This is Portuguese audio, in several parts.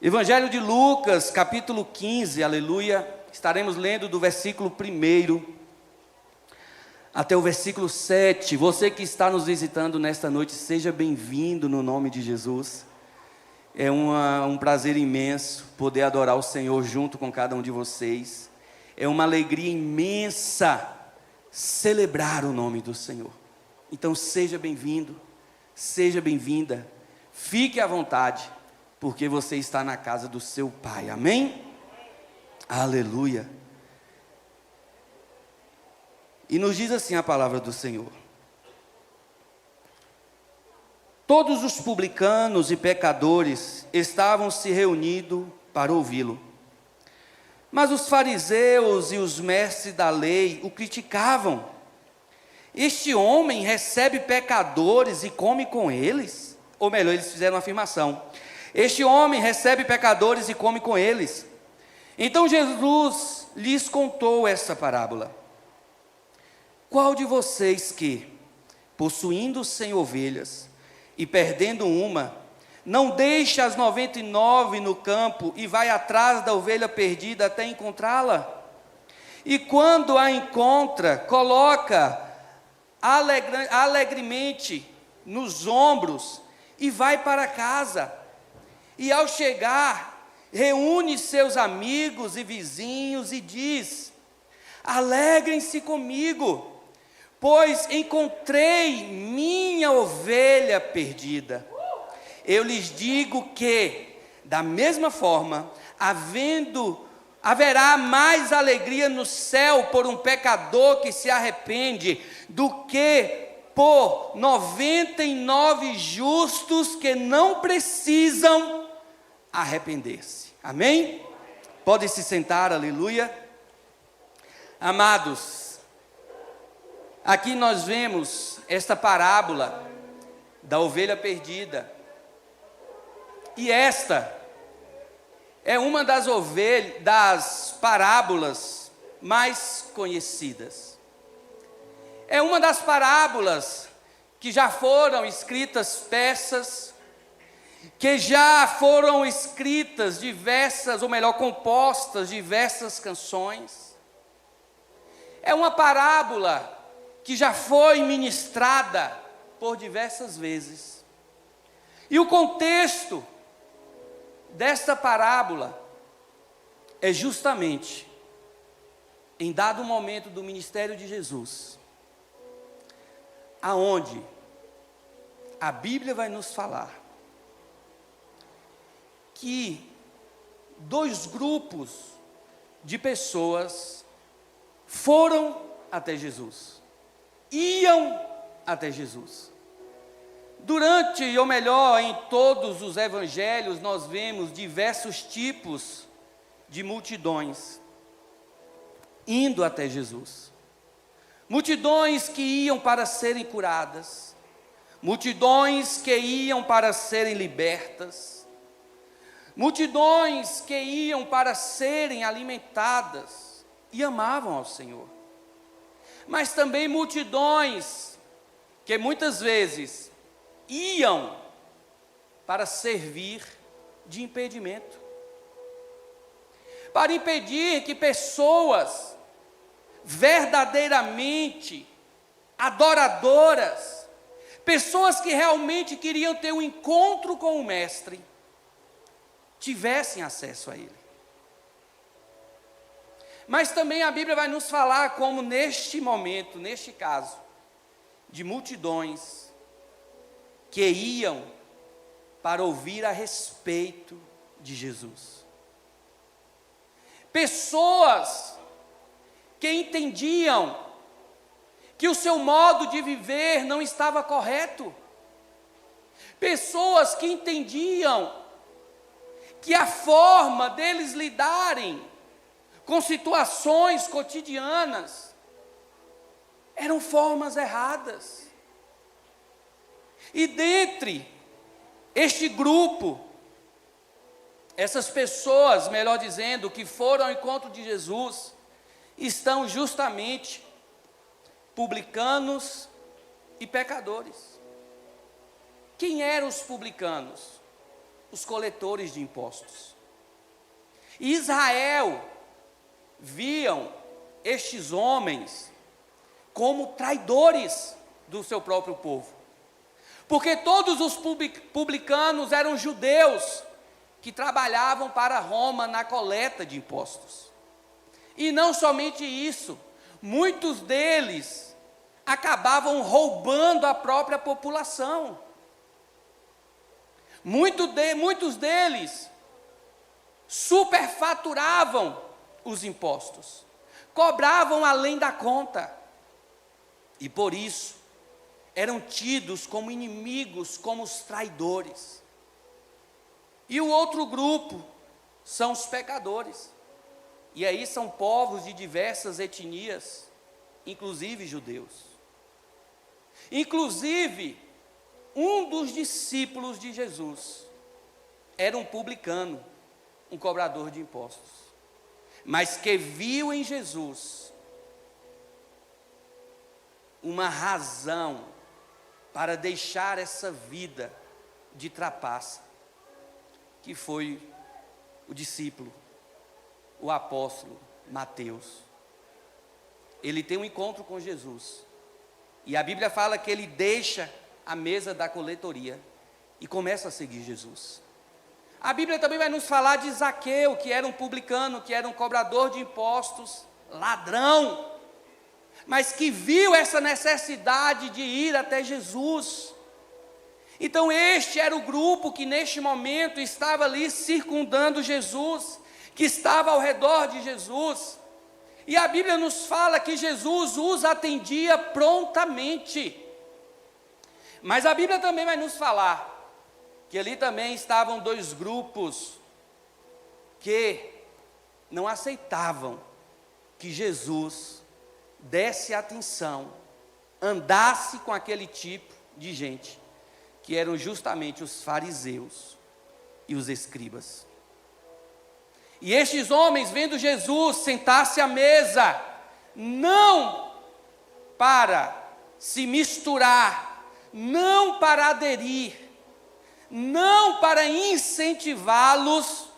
Evangelho de Lucas, capítulo 15, aleluia. Estaremos lendo do versículo 1 até o versículo 7. Você que está nos visitando nesta noite, seja bem-vindo no nome de Jesus. É um prazer imenso poder adorar o Senhor junto com cada um de vocês. É uma alegria imensa celebrar o nome do Senhor. Então seja bem-vindo, seja bem-vinda, fique à vontade, porque você está na casa do seu Pai, amém? Aleluia. E nos diz assim a palavra do Senhor: todos os publicanos e pecadores estavam se reunidos para ouvi-lo. Mas os fariseus e os mestres da lei o criticavam. Este homem recebe pecadores e come com eles? Ou melhor, eles fizeram uma afirmação: este homem recebe pecadores e come com eles. Então Jesus lhes contou essa parábola: qual de vocês que, possuindo 100 ovelhas e perdendo uma, não deixa as 99 no campo e vai atrás da ovelha perdida até encontrá-la? E quando a encontra, coloca alegremente nos ombros e vai para casa. E ao chegar, reúne seus amigos e vizinhos e diz: alegrem-se comigo, pois encontrei minha ovelha perdida. Eu lhes digo que, da mesma forma, haverá mais alegria no céu por um pecador que se arrepende, do que por 99 justos que não precisam arrepender-se. Amém? Podem se sentar, aleluia. Amados, aqui nós vemos esta parábola da ovelha perdida. E esta é uma das parábolas mais conhecidas. É uma das parábolas que já foram escritas peças, que já foram escritas diversas, ou melhor, compostas diversas canções. É uma parábola que já foi ministrada por diversas vezes. E o contexto desta parábola é justamente em dado momento do ministério de Jesus, aonde a Bíblia vai nos falar que dois grupos de pessoas foram até Jesus, iam até Jesus. Durante, ou melhor, em todos os evangelhos, nós vemos diversos tipos de multidões indo até Jesus. Multidões que iam para serem curadas, multidões que iam para serem libertas, multidões que iam para serem alimentadas e amavam ao Senhor. Mas também multidões que muitas vezes iam para servir de impedimento, para impedir que pessoas verdadeiramente adoradoras, pessoas que realmente queriam ter um encontro com o Mestre, tivessem acesso a Ele. Mas também a Bíblia vai nos falar como neste momento, neste caso, de multidões que iam para ouvir a respeito de Jesus. Pessoas que entendiam que o seu modo de viver não estava correto. Pessoas que entendiam que a forma deles lidarem com situações cotidianas eram formas erradas. E dentre este grupo, essas pessoas, melhor dizendo, que foram ao encontro de Jesus, estão justamente publicanos e pecadores. Quem eram os publicanos? os coletores de impostos. E Israel viam estes homens como traidores do seu próprio povo. Porque todos os publicanos eram judeus que trabalhavam para Roma na coleta de impostos. E não somente isso, muitos deles acabavam roubando a própria população. Muitos deles superfaturavam os impostos, cobravam além da conta, e por isso eram tidos como inimigos, como os traidores. E o outro grupo são os pecadores, e aí são povos de diversas etnias, inclusive judeus. Inclusive, um dos discípulos de Jesus era um publicano, um cobrador de impostos, mas que viu em Jesus uma razão para deixar essa vida de trapaça, que foi o discípulo, o apóstolo Mateus. Ele tem um encontro com Jesus, e a Bíblia fala que ele deixa a mesa da coletoria e começa a seguir Jesus. A Bíblia também vai nos falar de Zaqueu, que era um publicano, que era um cobrador de impostos, ladrão, mas que viu essa necessidade de ir até Jesus. Então este era o grupo que neste momento estava ali circundando Jesus, que estava ao redor de Jesus. E a Bíblia nos fala que Jesus os atendia prontamente. Mas a Bíblia também vai nos falar que ali também estavam dois grupos que não aceitavam que Jesus desse atenção, andasse com aquele tipo de gente, que eram justamente os fariseus e os escribas. E estes homens, vendo Jesus sentar-se à mesa, não para se misturar, não para aderir, não para incentivá-los,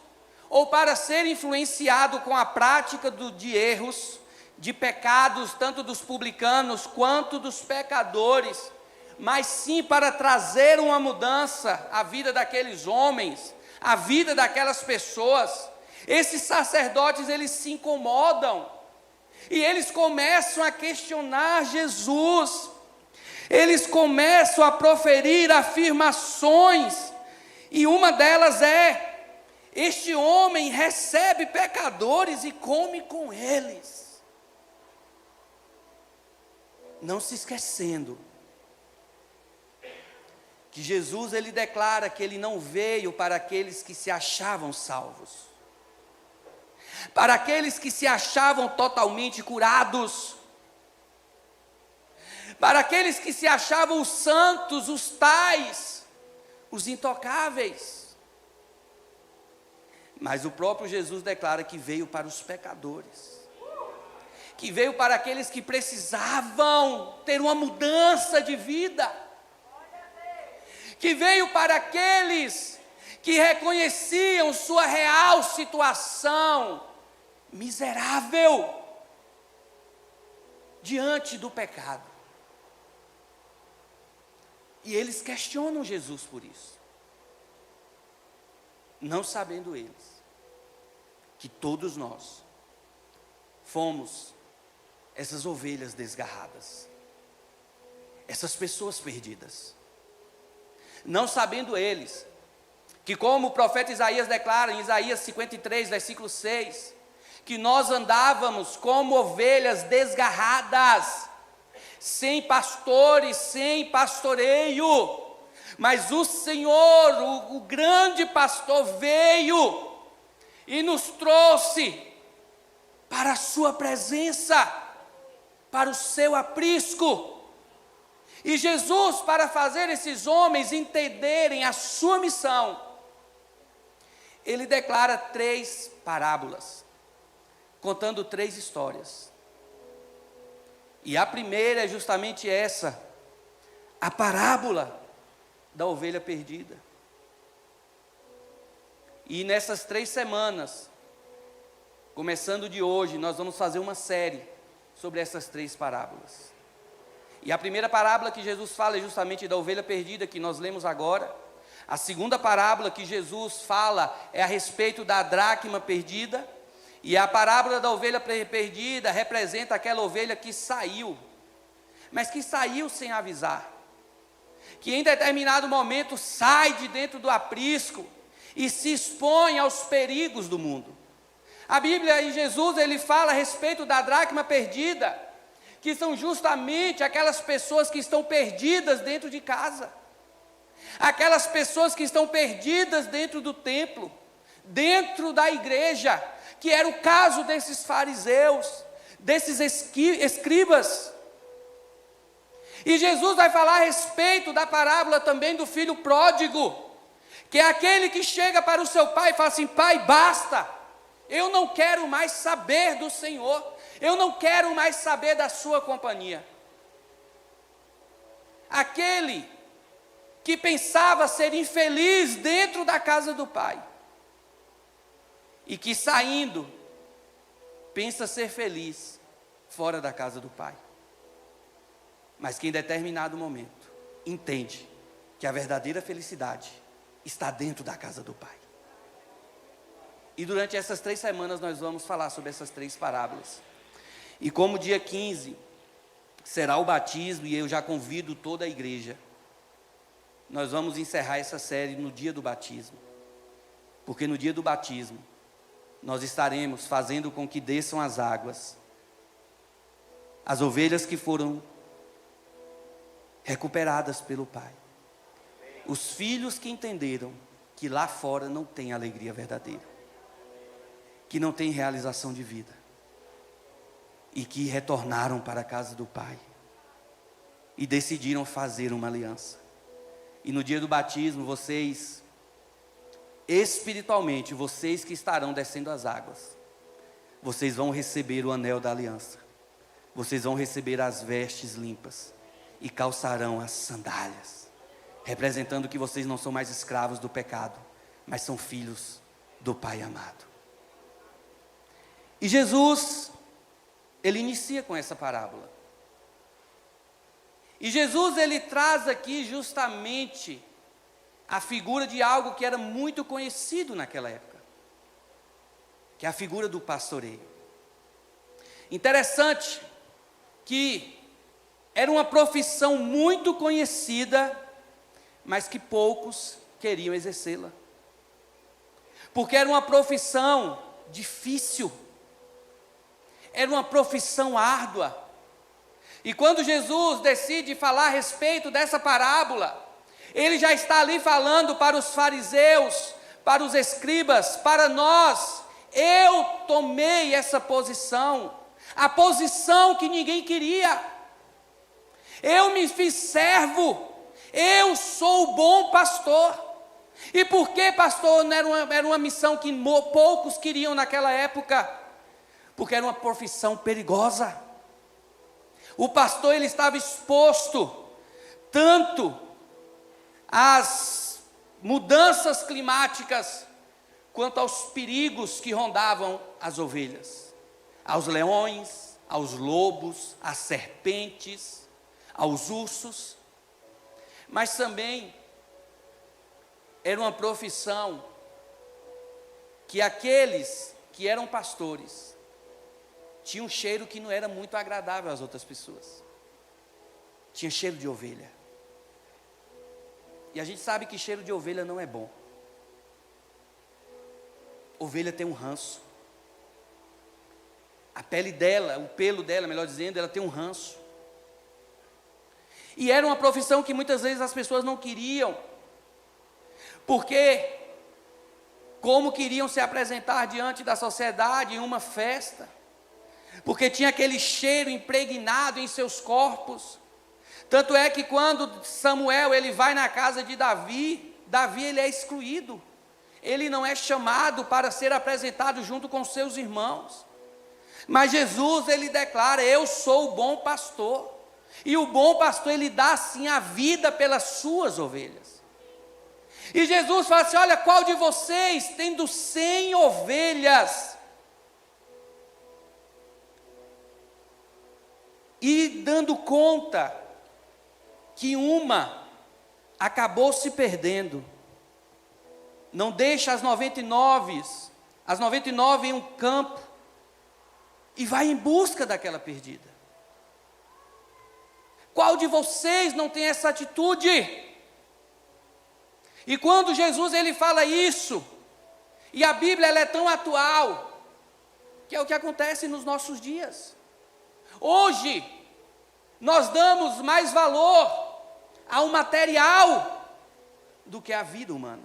ou para ser influenciado com a prática de erros, de pecados, tanto dos publicanos quanto dos pecadores, mas sim para trazer uma mudança à vida daqueles homens, à vida daquelas pessoas. Esses sacerdotes, eles se incomodam, e eles começam a questionar Jesus, eles começam a proferir afirmações, e uma delas é: este homem recebe pecadores e come com eles. Não se esquecendo que Jesus, ele declara que ele não veio para aqueles que se achavam salvos, para aqueles que se achavam totalmente curados, para aqueles que se achavam os santos, os tais, os intocáveis. Mas o próprio Jesus declara que veio para os pecadores, que veio para aqueles que precisavam ter uma mudança de vida, que veio para aqueles que reconheciam sua real situação miserável diante do pecado. E eles questionam Jesus por isso, não sabendo eles que todos nós fomos essas ovelhas desgarradas, essas pessoas perdidas. Não sabendo eles que, como o profeta Isaías declara em Isaías 53, versículo 6, que nós andávamos como ovelhas desgarradas, sem pastores, sem pastoreio, mas o Senhor, o grande pastor, veio e nos trouxe para a sua presença, para o seu aprisco. E Jesus, para fazer esses homens entenderem a sua missão, ele declara 3 parábolas, contando 3 histórias. E a primeira é justamente essa, a parábola da ovelha perdida. E nessas 3 semanas, começando de hoje, nós vamos fazer uma série sobre essas 3 parábolas. E a primeira parábola que Jesus fala é justamente da ovelha perdida, que nós lemos agora. A segunda parábola que Jesus fala é a respeito da dracma perdida. E a parábola da ovelha perdida representa aquela ovelha que saiu, mas que saiu sem avisar. Que em determinado momento sai de dentro do aprisco e se expõe aos perigos do mundo. A Bíblia e Jesus, ele fala a respeito da dracma perdida, que são justamente aquelas pessoas que estão perdidas dentro de casa. Aquelas pessoas que estão perdidas dentro do templo, dentro da igreja, que era o caso desses fariseus, desses escribas. E Jesus vai falar a respeito da parábola também do filho pródigo, que é aquele que chega para o seu pai e fala assim: pai, basta, eu não quero mais saber do Senhor, eu não quero mais saber da sua companhia. Aquele que pensava ser infeliz dentro da casa do pai, e que saindo, pensa ser feliz fora da casa do pai. Mas que em determinado momento, entende que a verdadeira felicidade está dentro da casa do pai. E durante essas 3 semanas nós vamos falar sobre essas 3 parábolas. E como dia 15 será o batismo, e eu já convido toda a igreja, nós vamos encerrar essa série no dia do batismo. Porque no dia do batismo, nós estaremos fazendo com que desçam as águas, as ovelhas que foram recuperadas pelo Pai, os filhos que entenderam que lá fora não tem alegria verdadeira, que não tem realização de vida, e que retornaram para a casa do Pai, e decidiram fazer uma aliança. E no dia do batismo, vocês, espiritualmente, vocês que estarão descendo as águas, vocês vão receber o anel da aliança, vocês vão receber as vestes limpas, e calçarão as sandálias, representando que vocês não são mais escravos do pecado, mas são filhos do Pai amado. E Jesus, ele inicia com essa parábola. E Jesus, ele traz aqui justamente a figura de algo que era muito conhecido naquela época, que é a figura do pastoreio. Interessante que era uma profissão muito conhecida, mas que poucos queriam exercê-la, porque era uma profissão difícil, era uma profissão árdua. E quando Jesus decide falar a respeito dessa parábola, ele já está ali falando para os fariseus, para os escribas, para nós. Eu tomei essa posição, a posição que ninguém queria. Eu me fiz servo, eu sou o bom pastor. E por que, pastor, era uma missão que poucos queriam naquela época? Porque era uma profissão perigosa. O pastor, ele estava exposto tanto às mudanças climáticas, quanto aos perigos que rondavam as ovelhas, aos leões, aos lobos, às serpentes, aos ursos. Mas também era uma profissão que aqueles que eram pastores tinham um cheiro que não era muito agradável às outras pessoas. Tinha cheiro de ovelha. E a gente sabe que cheiro de ovelha não é bom. Ovelha tem um ranço. A pele dela, o pelo dela, melhor dizendo, ela tem um ranço. E era uma profissão que muitas vezes as pessoas não queriam, porque como queriam se apresentar diante da sociedade em uma festa, porque tinha aquele cheiro impregnado em seus corpos. Tanto é que quando Samuel ele vai na casa de Davi, Davi ele é excluído, ele não é chamado para ser apresentado junto com seus irmãos. Mas Jesus ele declara: eu sou o bom pastor, e o bom pastor ele dá assim a vida pelas suas ovelhas. E Jesus fala assim: olha, qual de vocês, tendo 100 ovelhas, e dando conta que uma acabou se perdendo, não deixa as 99 em um campo, e vai em busca daquela perdida? Qual de vocês não tem essa atitude? E quando Jesus ele fala isso, e a Bíblia ela é tão atual, que é o que acontece nos nossos dias. Hoje, nós damos mais valor ao material do que à vida humana.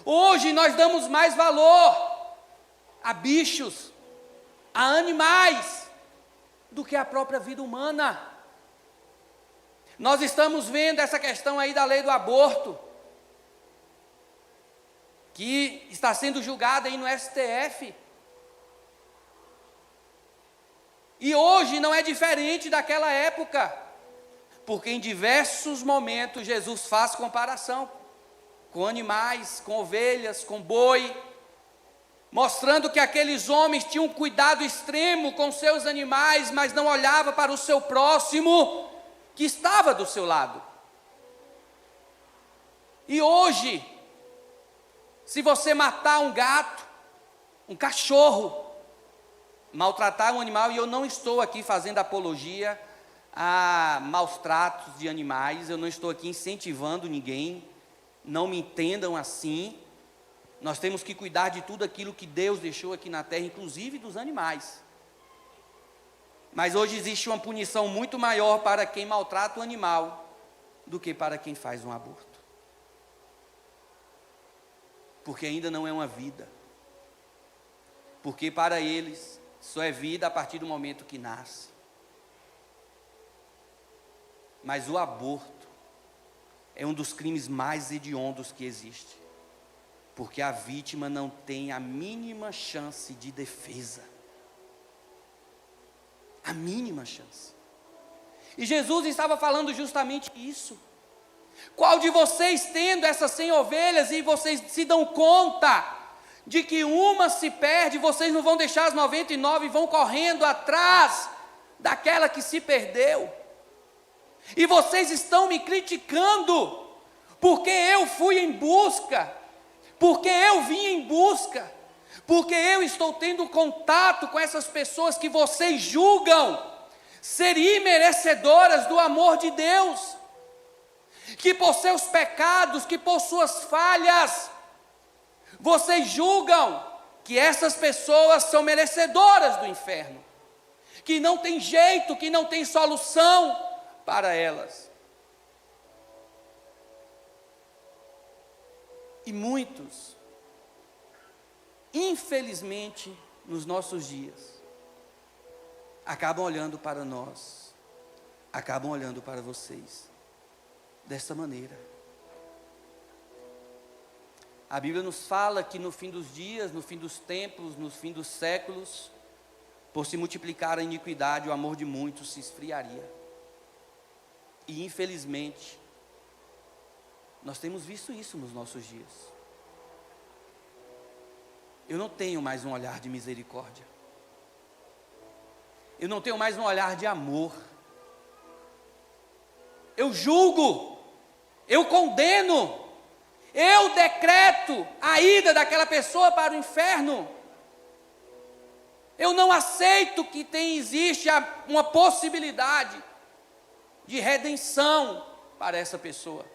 Hoje nós damos mais valor a bichos, a animais, do que a própria vida humana. Nós estamos vendo essa questão aí da lei do aborto, que está sendo julgada aí no STF. E hoje não é diferente daquela época, porque em diversos momentos Jesus faz comparação com animais, com ovelhas, com boi, mostrando que aqueles homens tinham um cuidado extremo com seus animais, mas não olhava para o seu próximo, que estava do seu lado. E hoje, se você matar um gato, um cachorro, maltratar um animal, e eu não estou aqui fazendo apologia a maus tratos de animais, eu não estou aqui incentivando ninguém, não me entendam assim. Nós temos que cuidar de tudo aquilo que Deus deixou aqui na terra, inclusive dos animais. Mas hoje existe uma punição muito maior para quem maltrata o animal do que para quem faz um aborto. Porque ainda não é uma vida. Porque para eles só é vida a partir do momento que nasce. Mas o aborto é um dos crimes mais hediondos que existe. Porque a vítima não tem a mínima chance de defesa. A mínima chance. E Jesus estava falando justamente isso. Qual de vocês, tendo essas 100 ovelhas, e vocês se dão conta de que uma se perde, vocês não vão deixar as 99 e vão correndo atrás daquela que se perdeu? E vocês estão me criticando, porque eu fui em busca, porque eu vim em busca, porque eu estou tendo contato com essas pessoas que vocês julgam ser imerecedoras do amor de Deus, que por seus pecados, que por suas falhas, vocês julgam que essas pessoas são merecedoras do inferno, que não tem jeito, que não tem solução para elas. E muitos, infelizmente, nos nossos dias, acabam olhando para nós, acabam olhando para vocês, dessa maneira. A Bíblia nos fala que no fim dos dias, no fim dos tempos, no fim dos séculos, por se multiplicar a iniquidade, o amor de muitos se esfriaria. E infelizmente, nós temos visto isso nos nossos dias. Eu não tenho mais um olhar de misericórdia. Eu não tenho mais um olhar de amor. Eu julgo, eu condeno, eu decreto a ida daquela pessoa para o inferno. Eu não aceito que existe uma possibilidade de redenção para essa pessoa.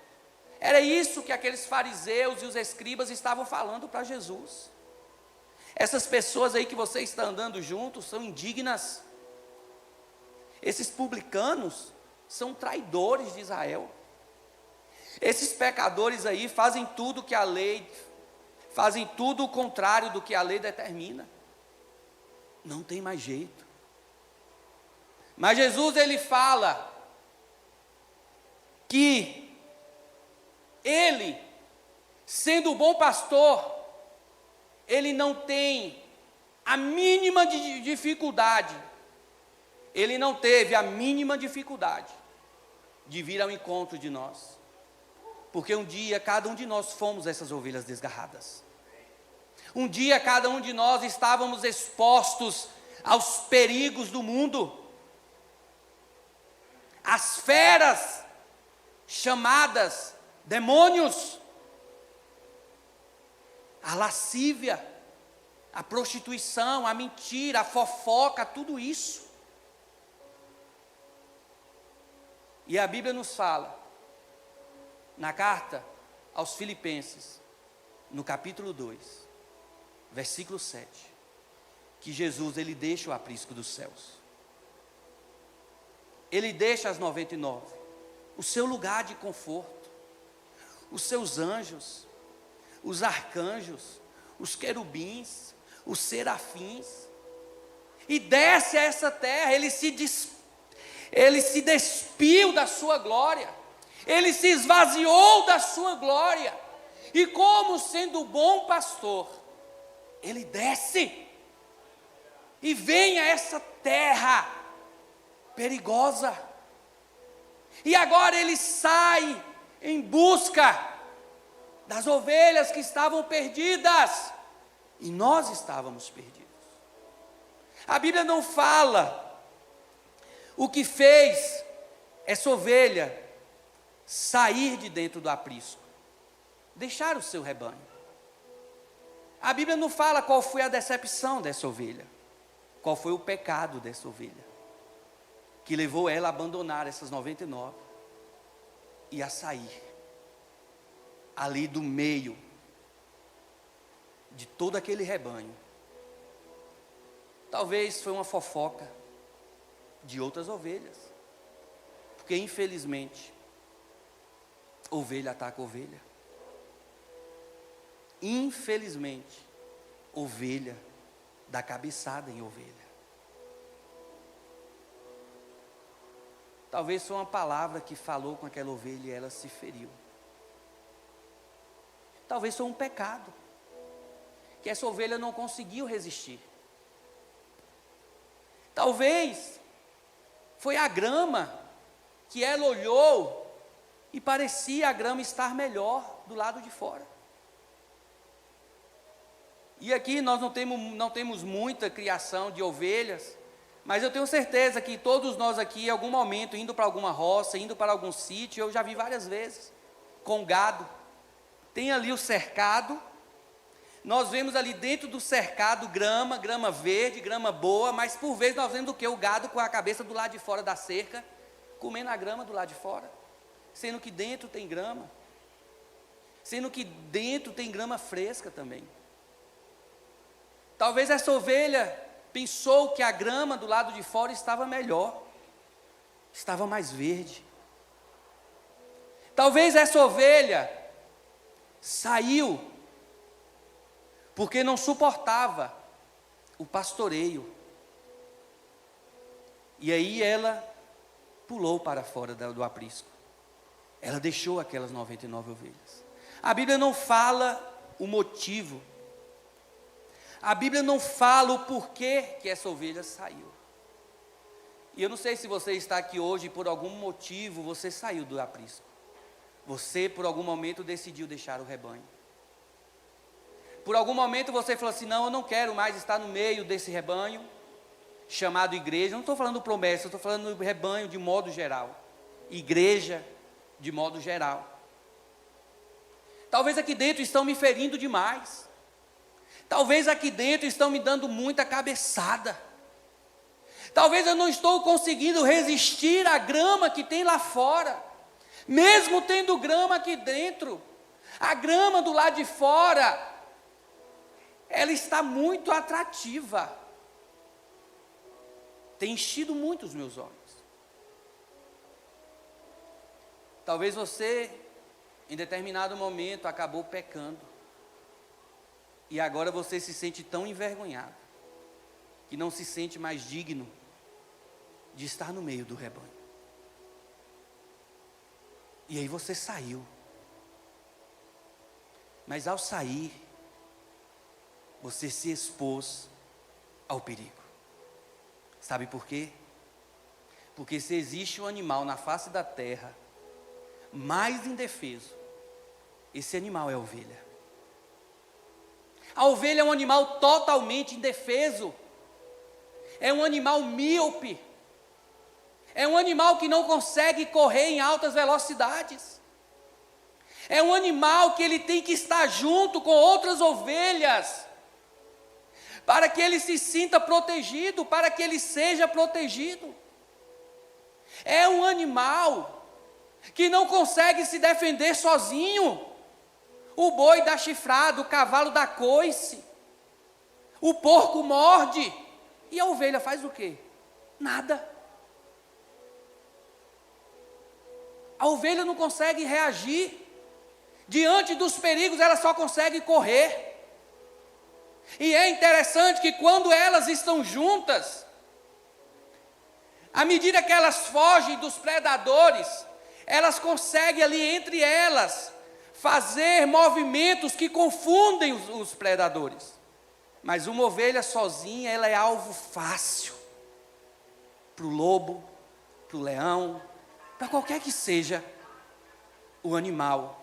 Era isso que aqueles fariseus e os escribas estavam falando para Jesus. Essas pessoas aí que você está andando juntos são indignas. Esses publicanos são traidores de Israel. Esses pecadores aí fazem tudo que a lei, fazem tudo o contrário do que a lei determina. Não tem mais jeito. Mas Jesus ele fala que ele, sendo o bom pastor, ele não tem a mínima dificuldade, ele não teve a mínima dificuldade de vir ao encontro de nós. Porque um dia cada um de nós fomos essas ovelhas desgarradas. Um dia cada um de nós estávamos expostos aos perigos do mundo. As feras chamadas demônios, a lascívia, a prostituição, a mentira, a fofoca, tudo isso. E a Bíblia nos fala, na carta aos Filipenses, no capítulo 2, versículo 7, que Jesus, ele deixa o aprisco dos céus. Ele deixa as 99, o seu lugar de conforto, os seus anjos, os arcanjos, os querubins, os serafins, e desce a essa terra. Ele se despiu da sua glória, ele se esvaziou da sua glória, e como sendo bom pastor, ele desce, e vem a essa terra perigosa, e agora ele sai em busca das ovelhas que estavam perdidas, e nós estávamos perdidos. A Bíblia não fala o que fez essa ovelha sair de dentro do aprisco, deixar o seu rebanho. A Bíblia não fala qual foi a decepção dessa ovelha, qual foi o pecado dessa ovelha, que levou ela a abandonar essas 99 e a sair ali do meio de todo aquele rebanho. Talvez foi uma fofoca de outras ovelhas, porque infelizmente ovelha ataca ovelha. Infelizmente ovelha dá cabeçada em ovelha. Talvez foi uma palavra que falou com aquela ovelha e ela se feriu. Talvez foi um pecado que essa ovelha não conseguiu resistir. Talvez foi a grama que ela olhou e parecia a grama estar melhor do lado de fora. E aqui nós não temos muita criação de ovelhas, mas eu tenho certeza que todos nós aqui, em algum momento, indo para alguma roça, indo para algum sítio, eu já vi várias vezes, com gado. Tem ali o cercado, nós vemos ali dentro do cercado grama verde, grama boa, mas por vezes nós vemos o quê? O gado com a cabeça do lado de fora da cerca, comendo a grama do lado de fora, sendo que dentro tem grama, sendo que dentro tem grama fresca também. Talvez essa ovelha pensou que a grama do lado de fora estava melhor, estava mais verde. Talvez essa ovelha saiu porque não suportava o pastoreio, e aí ela pulou para fora do aprisco. Ela deixou aquelas 99 ovelhas. A Bíblia não fala o motivo, a Bíblia não fala o porquê que essa ovelha saiu. E eu não sei se você está aqui hoje e por algum motivo você saiu do aprisco. Você por algum momento decidiu deixar o rebanho. Por algum momento você falou assim, não, eu não quero mais estar no meio desse rebanho, chamado igreja. Eu não estou falando promessa, eu estou falando do rebanho de modo geral. Igreja de modo geral. Talvez aqui dentro estão me ferindo demais. Talvez aqui dentro estão me dando muita cabeçada. Talvez eu não estou conseguindo resistir à grama que tem lá fora. Mesmo tendo grama aqui dentro, a grama do lado de fora, ela está muito atrativa. Tem enchido muito os meus olhos. Talvez você, em determinado momento, acabou pecando. E agora você se sente tão envergonhado, que não se sente mais digno de estar no meio do rebanho. E aí você saiu. Mas ao sair, você se expôs ao perigo. Sabe por quê? Porque se existe um animal na face da terra mais indefeso Esse animal é a ovelha. A ovelha é um animal totalmente indefeso. É um animal míope. É um animal que não consegue correr em altas velocidades. É um animal que ele tem que estar junto com outras ovelhas, para que ele se sinta protegido, para que ele seja protegido. É um animal que não consegue se defender sozinho. O boi dá chifrada, o cavalo dá coice, o porco morde, e a ovelha faz o quê? Nada. A ovelha não consegue reagir. Diante dos perigos, ela só consegue correr. E é interessante que quando elas estão juntas, à medida que elas fogem dos predadores, elas conseguem ali entre elas fazer movimentos que confundem os predadores. Mas uma ovelha sozinha, ela é alvo fácil para o lobo, para o leão, para qualquer que seja o animal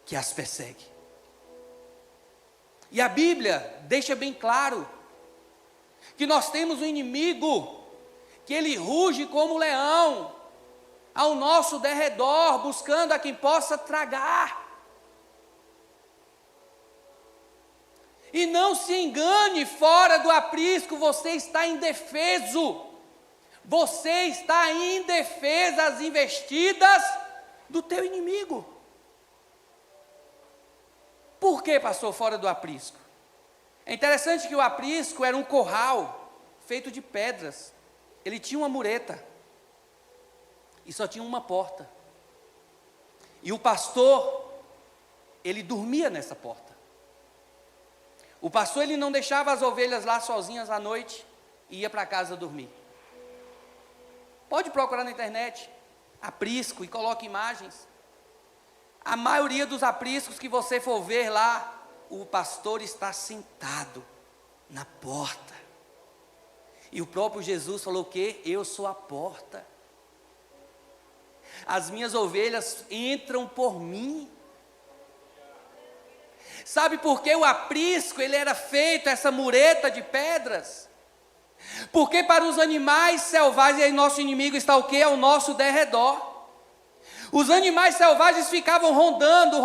que as persegue. E a Bíblia deixa bem claro que nós temos um inimigo, que ele ruge como leão, ao nosso derredor, buscando a quem possa tragar. E não se engane, fora do aprisco você está indefeso. Você está indefesa às investidas do teu inimigo. Por que, pastor, fora do aprisco? É interessante que o aprisco era um curral feito de pedras. Ele tinha uma mureta e só tinha uma porta. E o pastor, ele dormia nessa porta. O pastor, ele não deixava as ovelhas lá sozinhas à noite e ia para casa dormir. Pode procurar na internet, aprisco, e coloque imagens. A maioria dos apriscos que você for ver lá, o pastor está sentado na porta. E o próprio Jesus falou o quê? Eu sou a porta. As minhas ovelhas entram por mim. Sabe por que o aprisco, ele era feito, essa mureta de pedras? Porque para os animais selvagens, e aí nosso inimigo está o quê? Ao nosso derredor. Os animais selvagens ficavam rodando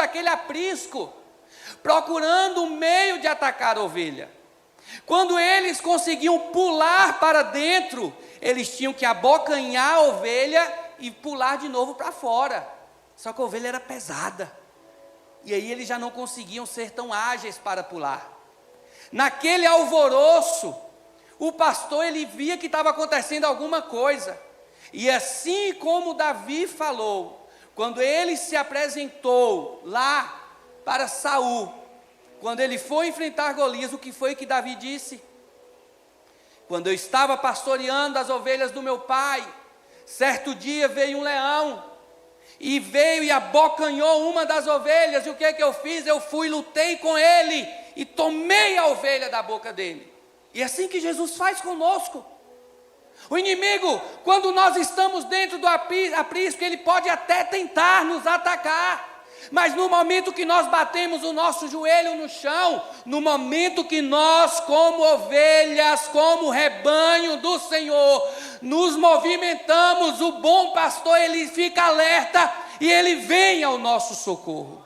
aquele aprisco, procurando um meio de atacar a ovelha. Quando eles conseguiam pular para dentro, eles tinham que abocanhar a ovelha e pular de novo para fora. Só que a ovelha era pesada. E aí eles já não conseguiam ser tão ágeis para pular. Naquele alvoroço, o pastor, ele via que estava acontecendo alguma coisa. E assim como Davi falou, quando ele se apresentou lá para Saul, quando ele foi enfrentar Golias, o que foi que Davi disse? Quando eu estava pastoreando as ovelhas do meu pai, certo dia veio um leão, e veio e abocanhou uma das ovelhas, e o que eu fiz? Eu fui, lutei com ele, e tomei a ovelha da boca dele. E é assim que Jesus faz conosco. O inimigo, quando nós estamos dentro do aprisco, ele pode até tentar nos atacar, mas no momento que nós batemos o nosso joelho no chão, no momento que nós, como ovelhas, como rebanho do Senhor, nos movimentamos, o bom pastor, ele fica alerta e ele vem ao nosso socorro.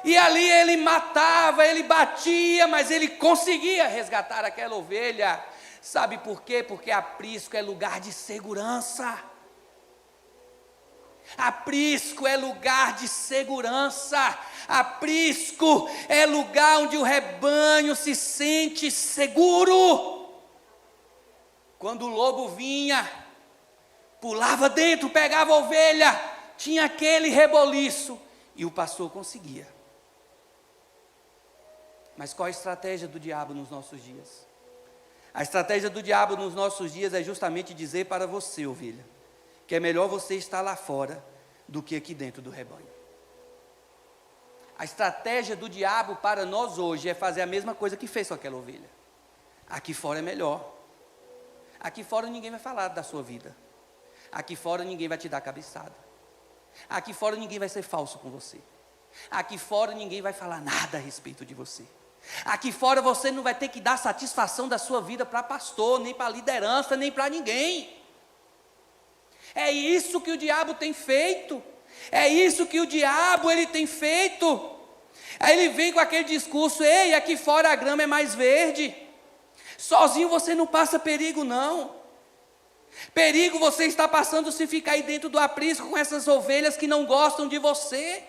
E ali ele matava, ele batia, mas ele conseguia resgatar aquela ovelha. Sabe por quê? Porque aprisco é lugar de segurança. Aprisco é lugar de segurança. Aprisco é lugar onde o rebanho se sente seguro. Quando o lobo vinha, pulava dentro, pegava a ovelha, tinha aquele reboliço e o pastor conseguia. Mas qual a estratégia do diabo nos nossos dias? A estratégia do diabo nos nossos dias é justamente dizer para você, ovelha, que é melhor você estar lá fora do que aqui dentro do rebanho. A estratégia do diabo para nós hoje é fazer a mesma coisa que fez com aquela ovelha. Aqui fora é melhor. Aqui fora ninguém vai falar da sua vida. Aqui fora ninguém vai te dar cabeçada. Aqui fora ninguém vai ser falso com você. Aqui fora ninguém vai falar nada a respeito de você. Aqui fora você não vai ter que dar satisfação da sua vida para pastor, nem para liderança, nem para ninguém. É isso que o diabo tem feito. É isso que o diabo ele tem feito. Aí ele vem com aquele discurso: ei, aqui fora a grama é mais verde. Sozinho você não passa perigo não. Perigo você está passando se ficar aí dentro do aprisco com essas ovelhas que não gostam de você,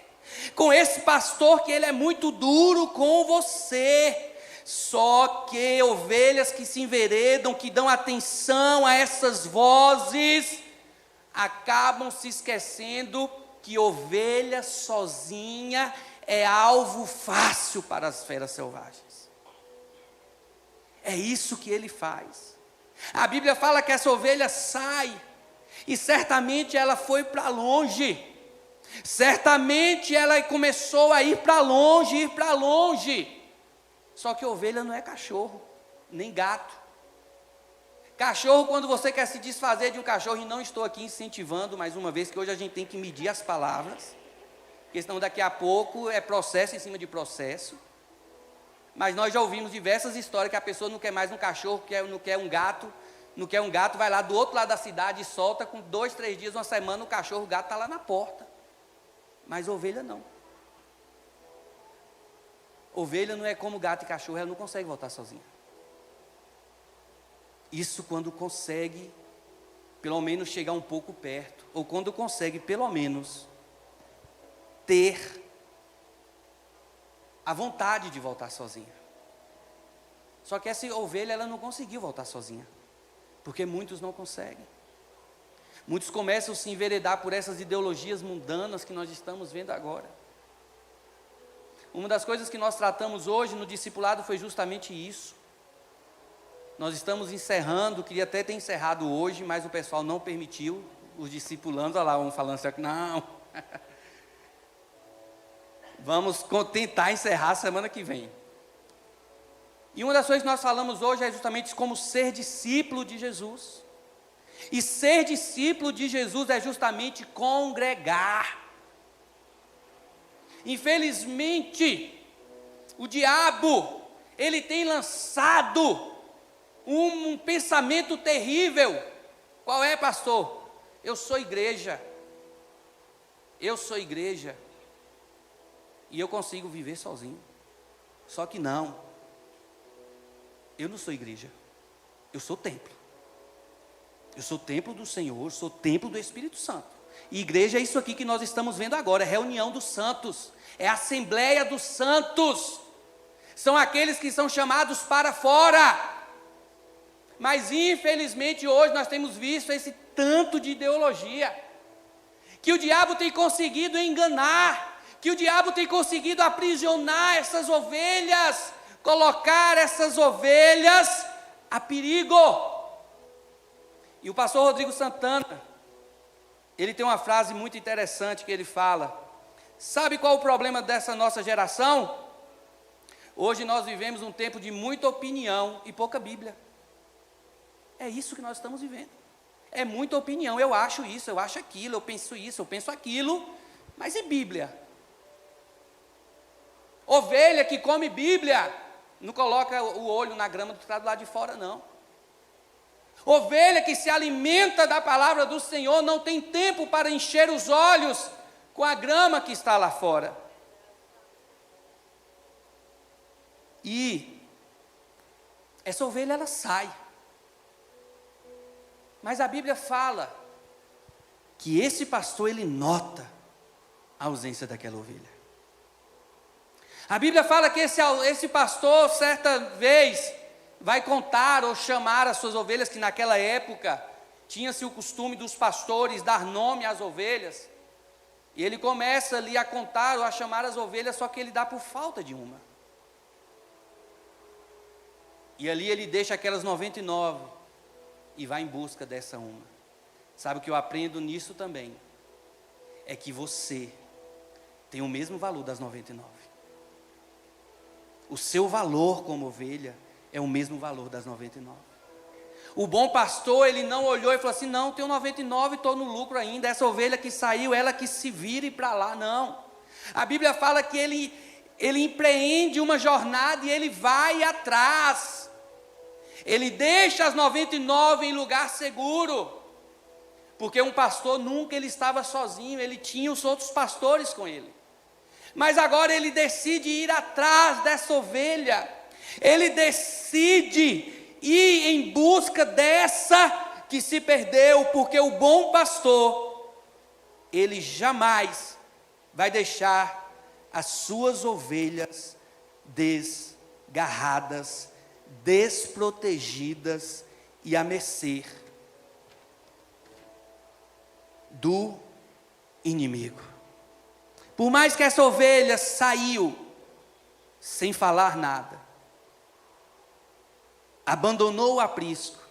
com esse pastor que ele é muito duro com você. Só que ovelhas que se enveredam, que dão atenção a essas vozes, acabam se esquecendo que ovelha sozinha é alvo fácil para as feras selvagens. É isso que ele faz. A Bíblia fala que essa ovelha sai, e certamente ela foi para longe. Certamente ela começou a ir para longe, Só que ovelha não é cachorro, nem gato. Cachorro, quando você quer se desfazer de um cachorro, e não estou aqui incentivando, mais uma vez, que hoje a gente tem que medir as palavras, porque senão daqui a pouco é processo em cima de processo. Mas nós já ouvimos diversas histórias que a pessoa não quer mais um cachorro, não quer um gato, vai lá do outro lado da cidade e solta, com 2, 3 dias, uma semana, o cachorro, o gato está lá na porta. Mas ovelha não. Ovelha não é como gato e cachorro, ela não consegue voltar sozinha. Isso quando consegue, pelo menos, chegar um pouco perto, ou quando consegue, pelo menos, ter a vontade de voltar sozinha. Só que essa ovelha, ela não conseguiu voltar sozinha, porque muitos não conseguem. Muitos começam a se enveredar por essas ideologias mundanas que nós estamos vendo agora. Uma das coisas que nós tratamos hoje no discipulado foi justamente isso. Nós estamos encerrando, queria até ter encerrado hoje, mas o pessoal não permitiu, os discipulandos, olha lá, um falando assim, não, vamos tentar encerrar semana que vem. E uma das coisas que nós falamos hoje é justamente como ser discípulo de Jesus. E ser discípulo de Jesus é justamente congregar. Infelizmente, o diabo, ele tem lançado um pensamento terrível. Qual é, pastor? Eu sou igreja. E eu consigo viver sozinho. Só que não. Eu não sou igreja. Eu sou templo. Eu sou templo do Senhor, sou templo do Espírito Santo. E igreja é isso aqui que nós estamos vendo agora, é reunião dos santos, é a assembleia dos santos. São aqueles que são chamados para fora. Mas infelizmente hoje nós temos visto esse tanto de ideologia, que o diabo tem conseguido enganar, que o diabo tem conseguido aprisionar essas ovelhas, colocar essas ovelhas a perigo. E o pastor Rodrigo Santana, ele tem uma frase muito interessante que ele fala: sabe qual o problema dessa nossa geração? Hoje nós vivemos um tempo de muita opinião e pouca Bíblia. É isso que nós estamos vivendo. É muita opinião, eu acho isso, eu acho aquilo, eu penso isso, eu penso aquilo, mas e Bíblia? Ovelha que come Bíblia, não coloca o olho na grama que está do lado de fora, não. Ovelha que se alimenta da palavra do Senhor, não tem tempo para encher os olhos com a grama que está lá fora. E essa ovelha, ela sai. Mas a Bíblia fala que esse pastor, ele nota a ausência daquela ovelha. A Bíblia fala que esse pastor, certa vez, vai contar ou chamar as suas ovelhas, que naquela época tinha-se o costume dos pastores dar nome às ovelhas. E ele começa ali a contar ou a chamar as ovelhas, só que ele dá por falta de uma. E ali ele deixa aquelas 99 e vai em busca dessa uma. Sabe o que eu aprendo nisso também? É que você tem o mesmo valor das 99. O seu valor como ovelha é o mesmo valor das 99. O bom pastor, ele não olhou e falou assim: não, tenho 99, estou no lucro ainda. Essa ovelha que saiu, ela que se vire para lá. Não. A Bíblia fala que ele empreende uma jornada e ele vai atrás. Ele deixa as 99 em lugar seguro. Porque um pastor nunca ele estava sozinho, ele tinha os outros pastores com ele. Mas agora ele decide ir atrás dessa ovelha. Ele decide ir em busca dessa que se perdeu, porque o bom pastor, ele jamais vai deixar as suas ovelhas desgarradas, desprotegidas e a mercê do inimigo. Por mais que essa ovelha saiu sem falar nada, abandonou o aprisco,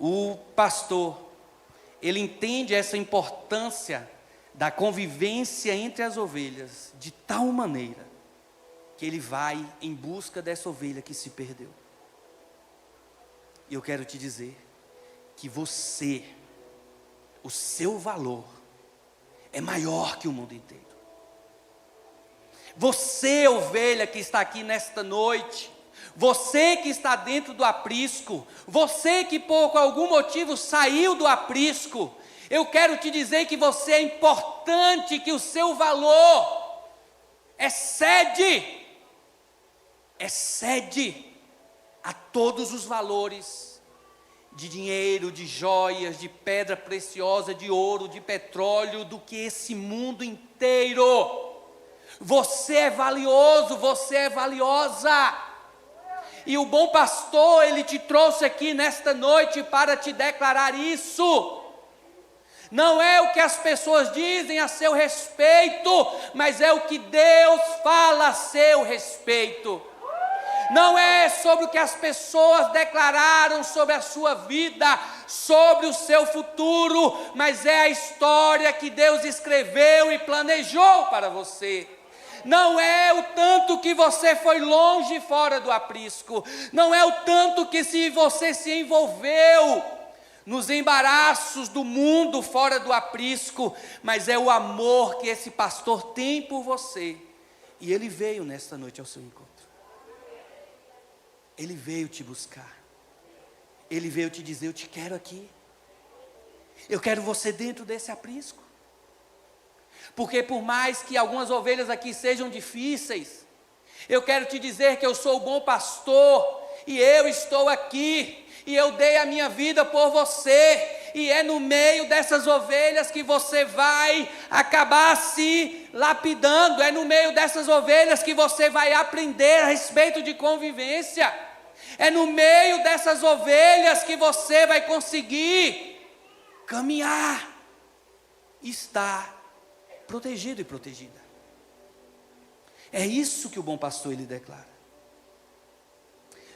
o pastor, ele entende essa importância da convivência entre as ovelhas, de tal maneira, que ele vai em busca dessa ovelha que se perdeu. E eu quero te dizer, que você, o seu valor, é maior que o mundo inteiro. Você, ovelha que está aqui nesta noite, você que está dentro do aprisco, você que por algum motivo saiu do aprisco, eu quero te dizer que você é importante, que o seu valor excede a todos os valores de dinheiro, de joias, de pedra preciosa, de ouro, de petróleo, do que esse mundo inteiro. Você é valioso, você é valiosa. E o bom pastor, ele te trouxe aqui nesta noite para te declarar isso. Não é o que as pessoas dizem a seu respeito, mas é o que Deus fala a seu respeito. Não é sobre o que as pessoas declararam sobre a sua vida, sobre o seu futuro, mas é a história que Deus escreveu e planejou para você. Não é o tanto que você foi longe fora do aprisco, não é o tanto que você se envolveu nos embaraços do mundo fora do aprisco, mas é o amor que esse pastor tem por você. E ele veio nesta noite ao seu encontro. Ele veio te buscar. Ele veio te dizer: eu te quero aqui. Eu quero você dentro desse aprisco. Porque por mais que algumas ovelhas aqui sejam difíceis, eu quero te dizer que eu sou o bom pastor, e eu estou aqui, e eu dei a minha vida por você, e é no meio dessas ovelhas que você vai acabar se lapidando, é no meio dessas ovelhas que você vai aprender a respeito de convivência, é no meio dessas ovelhas que você vai conseguir caminhar, estar protegido e protegida. É isso que o bom pastor ele declara.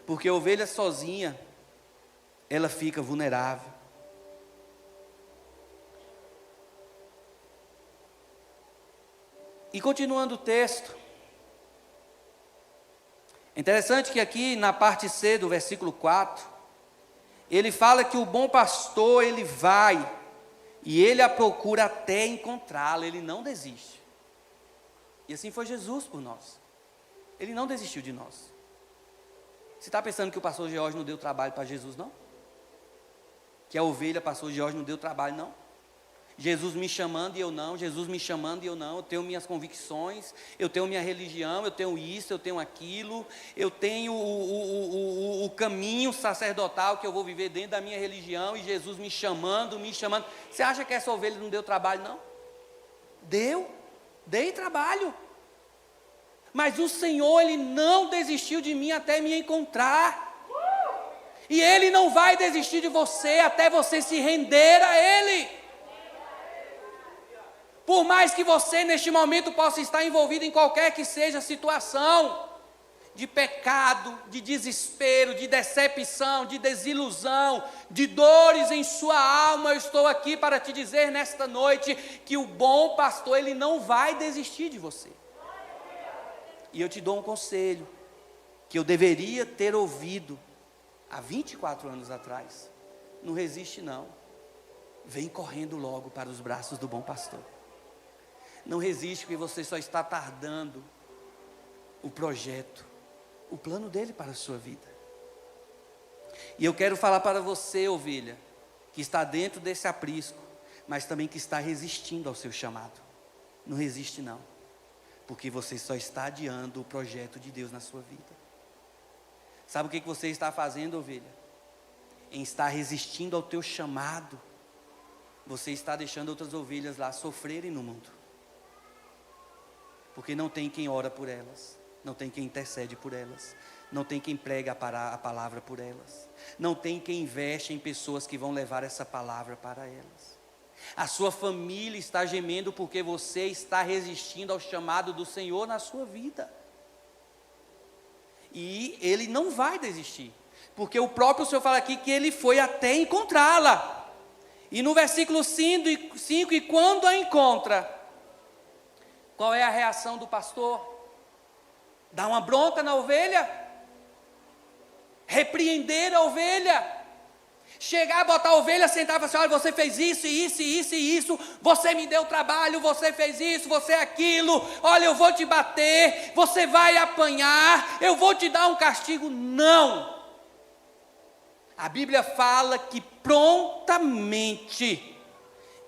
Porque a ovelha sozinha, ela fica vulnerável. E continuando o texto, é interessante que aqui na parte C do versículo 4, ele fala que o bom pastor ele vai e ele a procura até encontrá-la, ele não desiste. E assim foi Jesus por nós. Ele não desistiu de nós. Você está pensando que o pastor George não deu trabalho para Jesus, não? Que a ovelha, pastor George, não deu trabalho, não? Jesus me chamando e eu não, Jesus me chamando e eu não, eu tenho minhas convicções, eu tenho minha religião, eu tenho isso, eu tenho aquilo, eu tenho o caminho sacerdotal que eu vou viver dentro da minha religião, e Jesus me chamando. Você acha que essa ovelha não deu trabalho, não? Dei trabalho, mas o Senhor, Ele não desistiu de mim até me encontrar, e Ele não vai desistir de você até você se render a Ele. Por mais que você neste momento possa estar envolvido em qualquer que seja a situação, de pecado, de desespero, de decepção, de desilusão, de dores em sua alma, eu estou aqui para te dizer nesta noite que o bom pastor, ele não vai desistir de você. E eu te dou um conselho, que eu deveria ter ouvido há 24 anos atrás, não resiste não. Vem correndo logo para os braços do bom pastor. Não resiste, porque você só está tardando o projeto, o plano dele para a sua vida. E eu quero falar para você, ovelha, que está dentro desse aprisco, mas também que está resistindo ao seu chamado. Não resiste não, porque você só está adiando o projeto de Deus na sua vida. Sabe o que você está fazendo, ovelha? Em estar resistindo ao teu chamado, você está deixando outras ovelhas lá sofrerem no mundo. Porque não tem quem ora por elas, não tem quem intercede por elas, não tem quem prega a palavra por elas, não tem quem investe em pessoas que vão levar essa palavra para elas. A sua família está gemendo porque você está resistindo ao chamado do Senhor na sua vida. E Ele não vai desistir, porque o próprio Senhor fala aqui que Ele foi até encontrá-la. E no versículo 5, e quando a encontra, qual é a reação do pastor? Dá uma bronca na ovelha? Repreender a ovelha? Chegar, botar a ovelha, sentar e falar assim: olha, você fez isso, isso, isso e isso, você me deu trabalho, você fez isso, você aquilo, olha, eu vou te bater, você vai apanhar, eu vou te dar um castigo. Não! A Bíblia fala que prontamente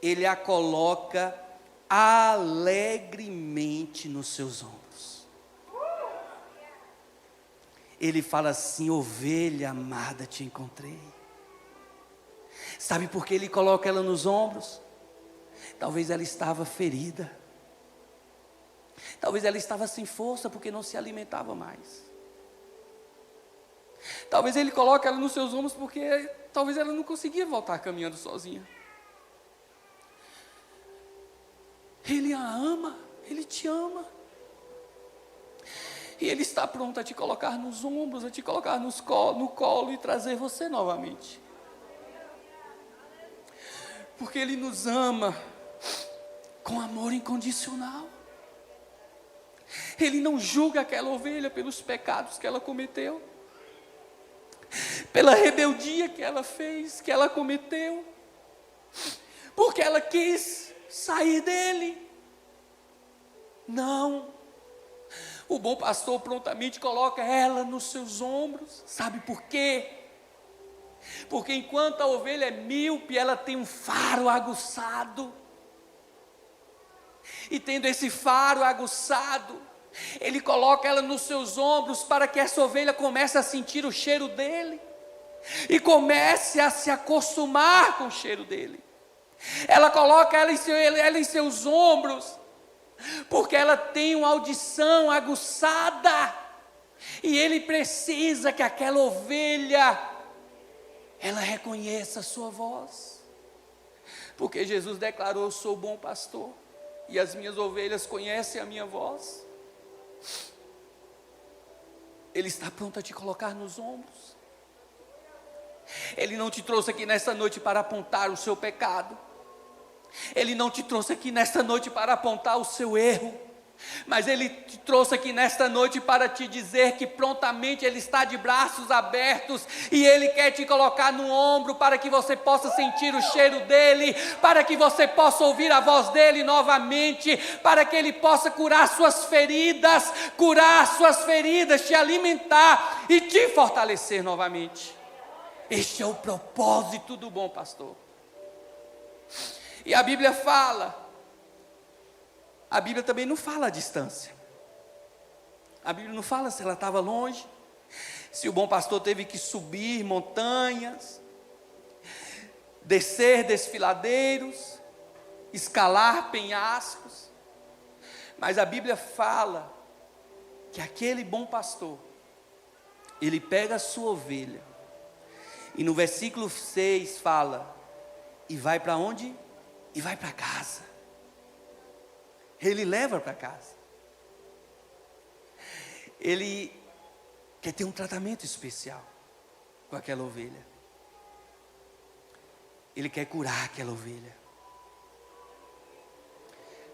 Ele a coloca alegremente nos seus ombros. Ele fala assim: ovelha amada, te encontrei. Sabe por que Ele coloca ela nos ombros? Talvez ela estava ferida, talvez ela estava sem força porque não se alimentava mais. Talvez Ele coloque ela nos seus ombros porque talvez ela não conseguia voltar caminhando sozinha. Ele a ama, Ele te ama. E Ele está pronto a te colocar nos ombros, a te colocar no colo e trazer você novamente. Porque Ele nos ama com amor incondicional. Ele não julga aquela ovelha pelos pecados que ela cometeu, pela rebeldia que ela fez, que ela cometeu, porque ela quis sair dele. Não. O bom pastor prontamente coloca ela nos seus ombros. Sabe por quê? Porque enquanto a ovelha é míope, ela tem um faro aguçado. E tendo esse faro aguçado, Ele coloca ela nos seus ombros para que essa ovelha comece a sentir o cheiro dele e comece a se acostumar com o cheiro dele. Ela coloca ela em seus ombros porque ela tem uma audição aguçada e Ele precisa que aquela ovelha ela reconheça a sua voz, porque Jesus declarou: eu sou o bom pastor e as minhas ovelhas conhecem a minha voz. Ele está pronto a te colocar nos ombros. Ele não te trouxe aqui nesta noite para apontar o seu pecado, Ele não te trouxe aqui nesta noite para apontar o seu erro, mas Ele te trouxe aqui nesta noite para te dizer que prontamente Ele está de braços abertos e Ele quer te colocar no ombro para que você possa sentir o cheiro dEle, para que você possa ouvir a voz dEle novamente, para que Ele possa curar suas feridas, te alimentar e te fortalecer novamente. Este é o propósito do bom pastor. E a Bíblia também não fala a distância. A Bíblia não fala se ela estava longe, se o bom pastor teve que subir montanhas, descer desfiladeiros, escalar penhascos. Mas a Bíblia fala que aquele bom pastor, ele pega a sua ovelha, e no versículo 6 fala, e vai para onde? E vai para casa. Ele leva para casa. Ele quer ter um tratamento especial com aquela ovelha. Ele quer curar aquela ovelha,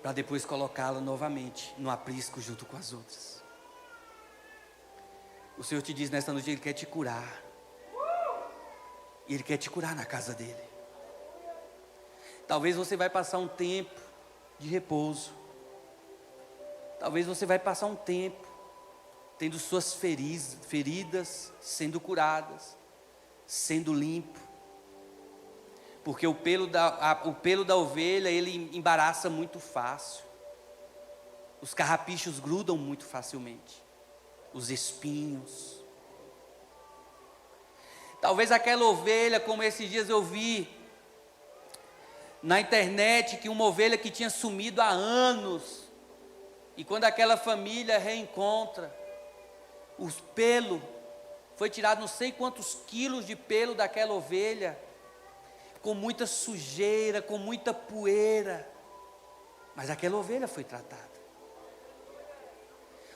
para depois colocá-la novamente no aprisco junto com as outras. O Senhor te diz nesta noite: Ele quer te curar. E Ele quer te curar na casa dEle. Talvez você vai passar um tempo de repouso. Talvez você vai passar um tempo tendo suas feridas sendo curadas, sendo limpo. Porque o pelo da ovelha, ele embaraça muito fácil. Os carrapichos grudam muito facilmente. Os espinhos. Talvez aquela ovelha, como esses dias eu vi na internet, que uma ovelha que tinha sumido há anos, e quando aquela família reencontra, os pelos, foi tirado não sei quantos quilos de pelo daquela ovelha, com muita sujeira, com muita poeira, mas aquela ovelha foi tratada.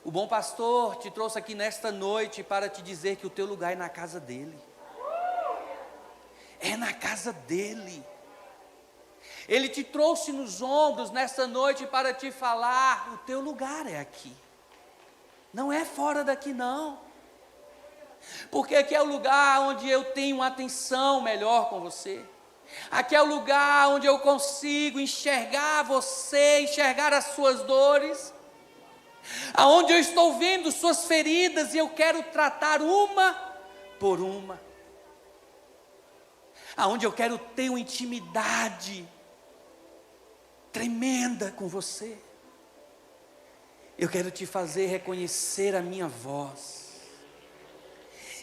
O bom pastor te trouxe aqui nesta noite para te dizer que o teu lugar é na casa dele. É na casa dele. Ele te trouxe nos ombros nesta noite para te falar: o teu lugar é aqui. Não é fora daqui não. Porque aqui é o lugar onde eu tenho uma atenção melhor com você. Aqui é o lugar onde eu consigo enxergar você, enxergar as suas dores. Aonde eu estou vendo suas feridas e eu quero tratar uma por uma. Aonde eu quero ter uma intimidade tremenda com você. Eu quero te fazer reconhecer a minha voz.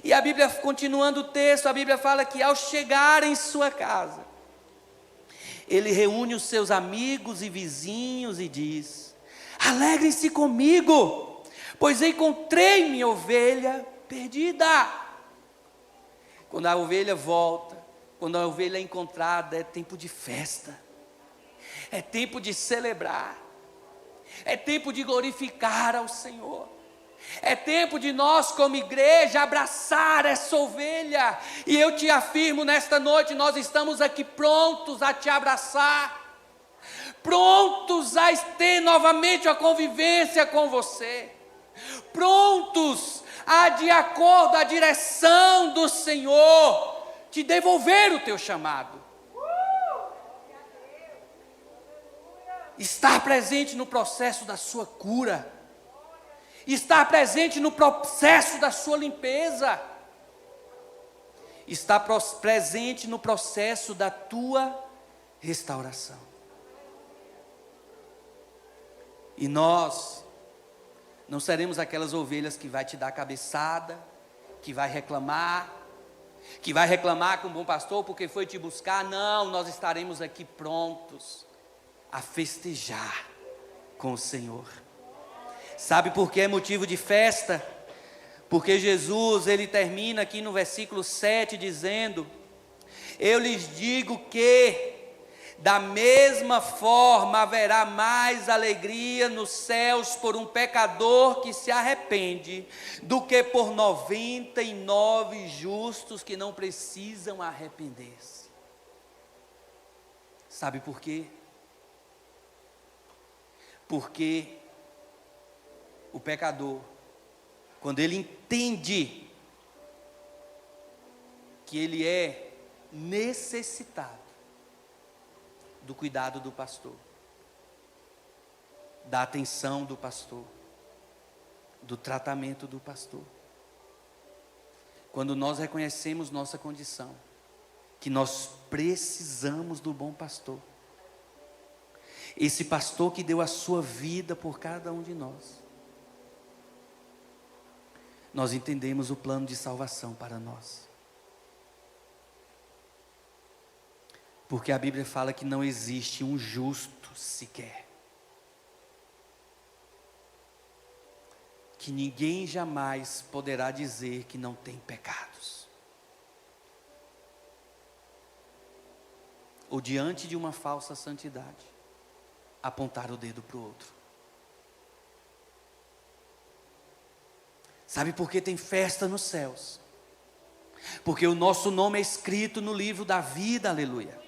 E a Bíblia, continuando o texto, a Bíblia fala que ao chegar em sua casa, ele reúne os seus amigos e vizinhos e diz: alegrem-se comigo, pois encontrei minha ovelha perdida. Quando a ovelha volta, quando a ovelha é encontrada, é tempo de festa, é tempo de celebrar, é tempo de glorificar ao Senhor, é tempo de nós como igreja abraçar essa ovelha. E eu te afirmo nesta noite, nós estamos aqui prontos a te abraçar, prontos a ter novamente a convivência com você, prontos a, de acordo à direção do Senhor, te devolver o teu chamado. Estar presente no processo da sua cura, estar presente no processo da sua limpeza, estar presente no processo da tua restauração. E nós não seremos aquelas ovelhas que vai te dar cabeçada, que vai reclamar com o bom pastor porque foi te buscar. Não, nós estaremos aqui prontos a festejar com o Senhor. Sabe por que é motivo de festa? Porque Jesus, ele termina aqui no versículo 7 dizendo: eu lhes digo que da mesma forma haverá mais alegria nos céus por um pecador que se arrepende, do que por 99 justos que não precisam arrepender-se. Sabe por quê? Porque o pecador, quando ele entende que ele é necessitado do cuidado do pastor, da atenção do pastor, do tratamento do pastor, quando nós reconhecemos nossa condição, que nós precisamos do bom pastor, esse pastor que deu a sua vida por cada um de nós, nós entendemos o plano de salvação para nós. Porque a Bíblia fala que não existe um justo sequer. Que ninguém jamais poderá dizer que não tem pecados. Ou diante de uma falsa santidade, apontar o dedo para o outro. Sabe por que tem festa nos céus? Porque o nosso nome é escrito no livro da vida, aleluia.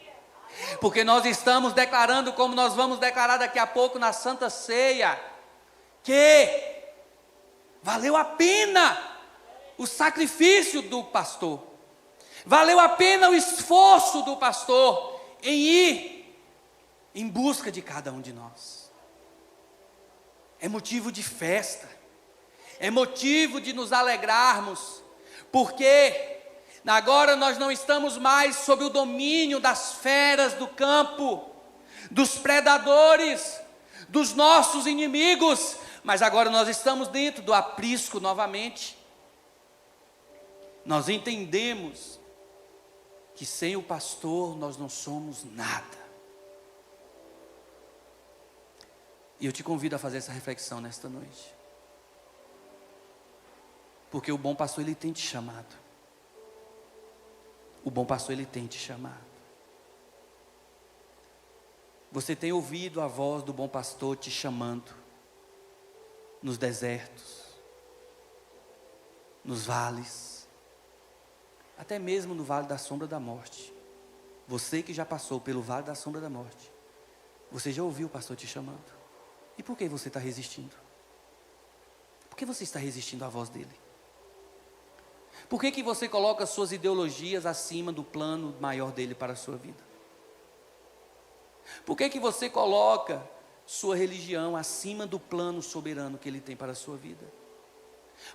Porque nós estamos declarando, como nós vamos declarar daqui a pouco na Santa Ceia, que valeu a pena o sacrifício do pastor, Valeu a pena o esforço do pastor em ir em busca de cada um de nós. É motivo de festa, é motivo de nos alegrarmos, porque agora nós não estamos mais sob o domínio das feras do campo, dos predadores, dos nossos inimigos, mas agora nós estamos dentro do aprisco novamente. Nós entendemos que sem o pastor nós não somos nada. E eu te convido a fazer essa reflexão nesta noite. Porque o bom pastor, ele tem te chamado. O bom pastor, ele tem te chamado. Você tem ouvido a voz do bom pastor te chamando nos desertos, nos vales, até mesmo no vale da sombra da morte. Você que já passou pelo vale da sombra da morte, você já ouviu o pastor te chamando. E por que você está resistindo? Por que você está resistindo à voz dele? Por que você coloca suas ideologias acima do plano maior dele para a sua vida? Por que você coloca sua religião acima do plano soberano que ele tem para a sua vida?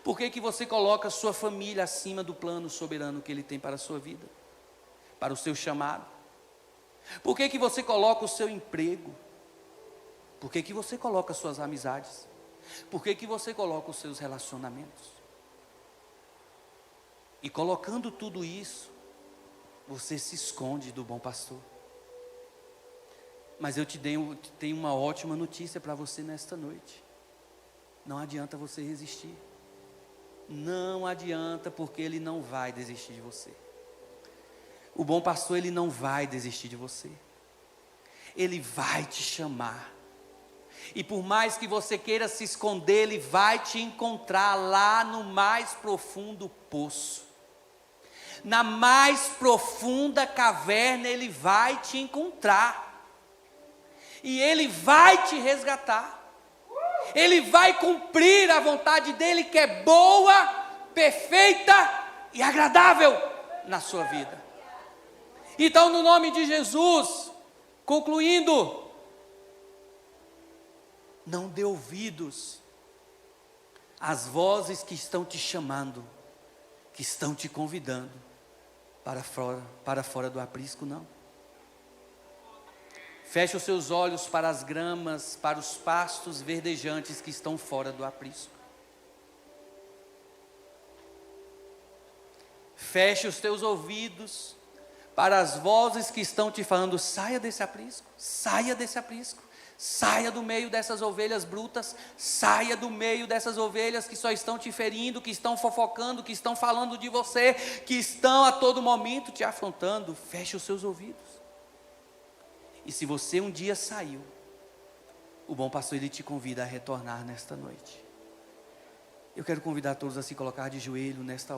Por que você coloca sua família acima do plano soberano que ele tem para a sua vida? Para o seu chamado? Por que você coloca o seu emprego? Por que você coloca suas amizades? Por que você coloca os seus relacionamentos? E colocando tudo isso, você se esconde do bom pastor. Mas eu tenho uma ótima notícia para você nesta noite. Não adianta você resistir. Não adianta, porque ele não vai desistir de você. O bom pastor, ele não vai desistir de você. Ele vai te chamar. E por mais que você queira se esconder, ele vai te encontrar lá no mais profundo poço. Na mais profunda caverna, ele vai te encontrar. E ele vai te resgatar. Ele vai cumprir a vontade dele, que é boa, perfeita e agradável na sua vida. Então, no nome de Jesus, concluindo, não dê ouvidos às vozes que estão te chamando, que estão te convidando para fora do aprisco, não. Feche os seus olhos para as gramas, para os pastos verdejantes que estão fora do aprisco. Feche os teus ouvidos para as vozes que estão te falando: saia desse aprisco, saia desse aprisco, saia do meio dessas ovelhas brutas, saia do meio dessas ovelhas que só estão te ferindo, que estão fofocando, que estão falando de você, que estão a todo momento te afrontando. Feche os seus ouvidos. E se você um dia saiu, o bom pastor, ele te convida a retornar nesta noite. Eu quero convidar todos a se colocar de joelho nesta